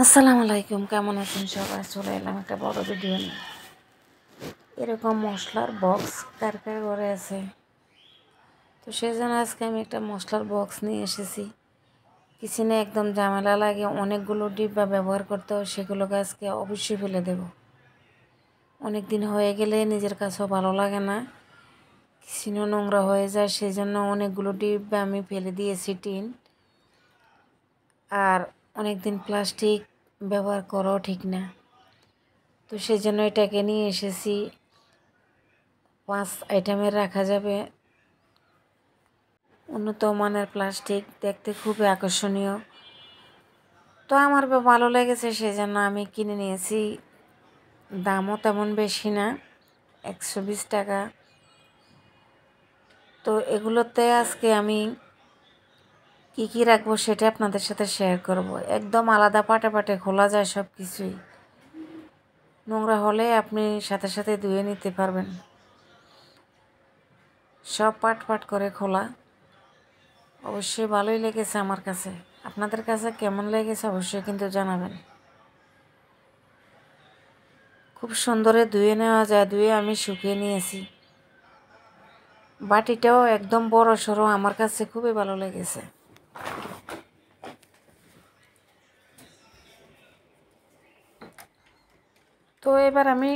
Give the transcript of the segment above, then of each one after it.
আসসালামু আলাইকুম, কেমন আছেন সবাই? চলে এলাম একটা বড় ভিডিও নিয়ে। এরকম মশলার বক্স কার কার ঘরে আছে? তো সেই জন্য আজকে আমি একটা মশলার বক্স নিয়ে এসেছি। কিচেনে একদম ঝামেলা লাগে, অনেকগুলো ডিব্বা ব্যবহার করতে হয়, সেগুলোকে আজকে অবশ্যই ফেলে দেব। অনেক দিন হয়ে গেলে নিজের কাছেও ভালো লাগে না, কিচেনও নোংরা হয়ে যায়, সেই জন্য অনেকগুলো ডিব্বা আমি ফেলে দিয়েছি, টিন। আর অনেক দিন প্লাস্টিক ব্যবহার করাও ঠিক না, তো সেই জন্য এটাকে নিয়ে এসেছি। 5 আইটেমের রাখা যাবে, উন্নত মানের প্লাস্টিক, দেখতে খুবই আকর্ষণীয়। তো আমার ভালো লেগেছে, সেই জন্য আমি কিনে নিয়েছি। দামও তেমন বেশি না, 120 টাকা। তো এগুলোতে আজকে আমি কি কি রাখবো সেটা আপনাদের সাথে শেয়ার করব। একদম আলাদা পাটে পাটে খোলা যায় সব কিছুই, নোংরা হলে আপনি সাথে সাথে ধুয়ে নিতে পারবেন। সব পাট পাট করে খোলা, অবশ্যই ভালোই লেগেছে আমার কাছে। আপনাদের কাছে কেমন লেগেছে অবশ্যই কিন্তু জানাবেন। খুব সুন্দরে ধুয়ে নেওয়া যায়, ধুয়ে আমি শুকিয়ে নিয়েছি। বাটিটাও একদম বড় সড়ো, আমার কাছে খুবই ভালো লেগেছে। তো এবার আমি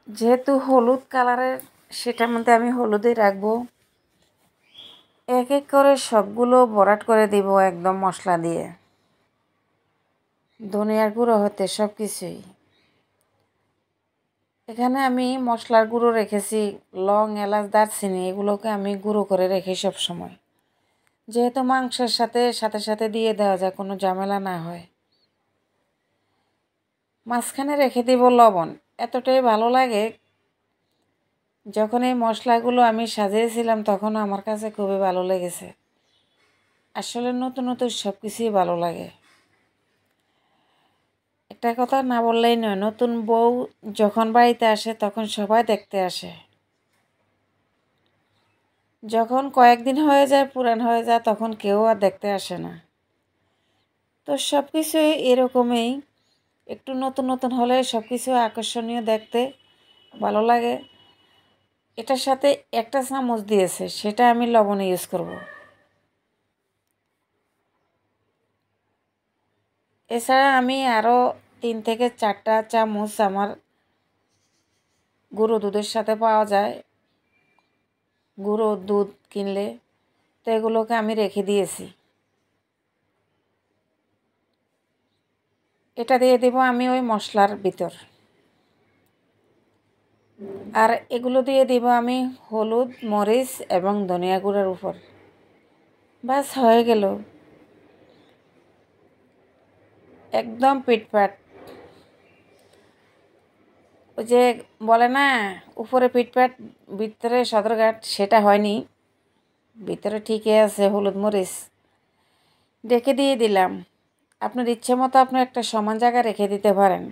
যেহেতু হলুদ কালারের, সেটার মধ্যে আমি হলুদই রাখবো। এক এক করে সবগুলো ভরাট করে দিব একদম মশলা দিয়ে, ধনিয়ার গুঁড়ো হতে সব কিছুই। এখানে আমি মশলার গুঁড়ো রেখেছি, লং, এলাচ, দারচিনি, এগুলোকে আমি গুঁড়ো করে রেখে সব সময়, যেহেতু মাংসের সাথে সাথে সাথে দিয়ে দেওয়া যায়, কোনো ঝামেলা না হয়। মাঝখানে রেখে দিব লবণ। এতটাই ভালো লাগে, যখন এই মশলাগুলো আমি সাজিয়েছিলাম তখন আমার কাছে খুবই ভালো লেগেছে। আসলে নতুন নতুন সব কিছুই ভালো লাগে। একটা কথা না বললেই নয়, নতুন বউ যখন বাড়িতে আসে তখন সবাই দেখতে আসে। যখন কয়েকদিন হয়ে যায়, পুরান হয়ে যায়, তখন কেউ আর দেখতে আসে না। তো সব কিছুই এরকমই, একটু নতুন নতুন হলে সব কিছু আকর্ষণীয়, দেখতে ভালো লাগে। এটার সাথে একটা চামচ দিয়েছে, সেটা আমি লবণে ইউজ করব। এছাড়া আমি আরও 3 থেকে 4টা চামচ আমার গুঁড়ো দুধের সাথে পাওয়া যায়, গুঁড়ো দুধ কিনলে, তো এগুলোকে আমি রেখে দিয়েছি। এটা দিয়ে দেব আমি ওই মশলার ভিতর। আর এগুলো দিয়ে দিব আমি হলুদ, মরিচ এবং ধনিয়া গুঁড়োর উপর। বাস হয়ে গেল, একদম পিটপাট। ওই যে বলে না, উপরে পিটপাট ভিতরে সদরঘাট, সেটা হয়নি। ভিতরে ঠিকই আছে হলুদ মরিচ। ঢেকে দিয়ে দিলাম। আপনার ইচ্ছে মতো আপনি একটা সমান জায়গায় রেখে দিতে পারেন,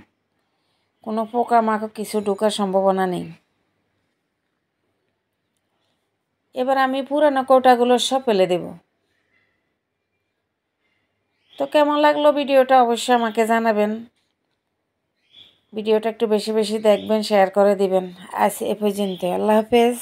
কোনো পোকামাকড় কিছু ঢোকার সম্ভাবনা নেই। এবার আমি পুরানো কৌটাগুলো সব ফেলে দেব। তো কেমন লাগলো ভিডিওটা অবশ্যই আমাকে জানাবেন। ভিডিওটা একটু বেশি বেশি দেখবেন, শেয়ার করে দিবেন। আজ এ পর্যন্ত, আল্লাহ হাফেজ।